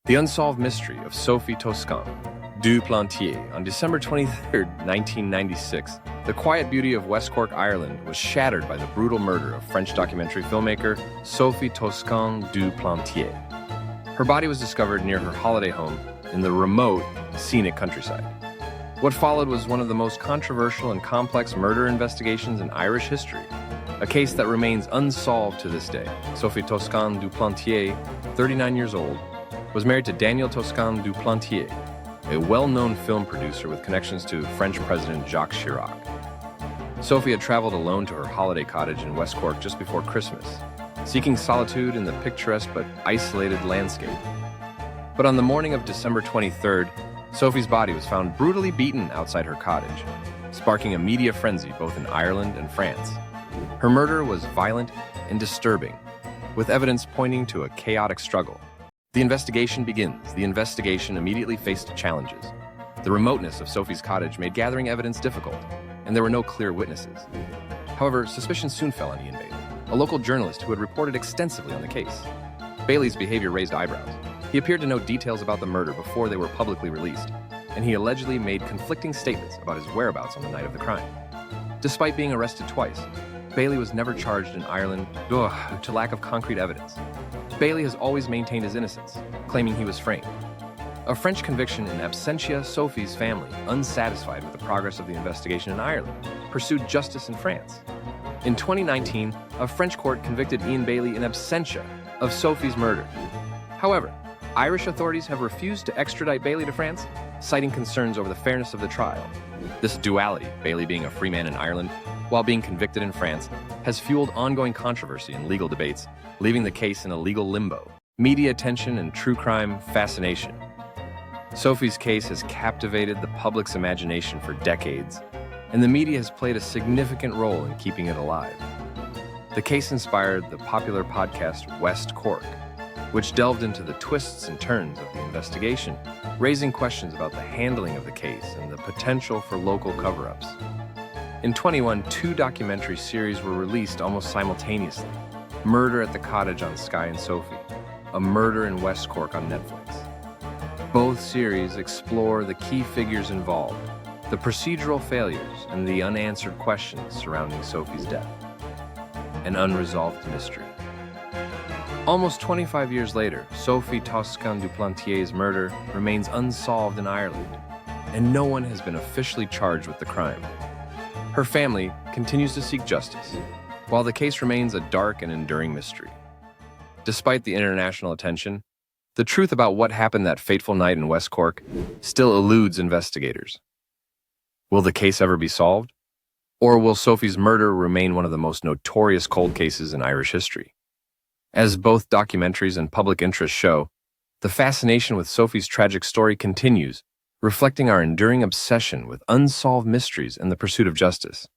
The unsolved mystery of Sophie Toscan du Plantier. On December 23, 1996, the quiet beauty of West Cork, Ireland was shattered by the brutal murder of French documentary filmmaker Sophie Toscan du Plantier. Her body was discovered near her holiday home in the remote, scenic countryside. What followed was one of the most controversial and complex murder investigations in Irish history, a case that remains unsolved to this day. Sophie Toscan du Plantier, 39 years old, was married to Daniel Toscan du Plantier, a well-known film producer with connections to French President Jacques Chirac. Sophie had traveled alone to her holiday cottage in West Cork just before Christmas, seeking solitude in the picturesque but isolated landscape. But on the morning of December 23rd, Sophie's body was found brutally beaten outside her cottage, sparking a media frenzy both in Ireland and France. Her murder was violent and disturbing, with evidence pointing to a chaotic struggle. The investigation begins. The investigation immediately faced challenges. The remoteness of Sophie's cottage made gathering evidence difficult, and there were no clear witnesses. However, suspicion soon fell on Ian Bailey, a local journalist who had reported extensively on the case. Bailey's behavior raised eyebrows. He appeared to know details about the murder before they were publicly released, and he allegedly made conflicting statements about his whereabouts on the night of the crime. Despite being arrested twice, Bailey was never charged in Ireland due to lack of concrete evidence. Bailey has always maintained his innocence, claiming he was framed. A French conviction in absentia, Sophie's family, unsatisfied with the progress of the investigation in Ireland, pursued justice in France. In 2019, a French court convicted Ian Bailey in absentia of Sophie's murder. However, Irish authorities have refused to extradite Bailey to France, citing concerns over the fairness of the trial. This duality, Bailey being a free man in Ireland while being convicted in France, has fueled ongoing controversy and legal debates, leaving the case in a legal limbo. Media attention and true crime fascination. Sophie's case has captivated the public's imagination for decades, and the media has played a significant role in keeping it alive. The case inspired the popular podcast West Cork, which delved into the twists and turns of the investigation, raising questions about the handling of the case and the potential for local cover-ups. In 2021, two documentary series were released almost simultaneously: Murder at the Cottage on Sky and Sophie, A Murder in West Cork on Netflix. Both series explore the key figures involved, the procedural failures, and the unanswered questions surrounding Sophie's death. An unresolved mystery. Almost 25 years later, Sophie Toscan du Plantier's murder remains unsolved in Ireland, and no one has been officially charged with the crime. Her family continues to seek justice, while the case remains a dark and enduring mystery. Despite the international attention, the truth about what happened that fateful night in West Cork still eludes investigators. Will the case ever be solved? Or will Sophie's murder remain one of the most notorious cold cases in Irish history? As both documentaries and public interest show, the fascination with Sophie's tragic story continues, reflecting our enduring obsession with unsolved mysteries and the pursuit of justice.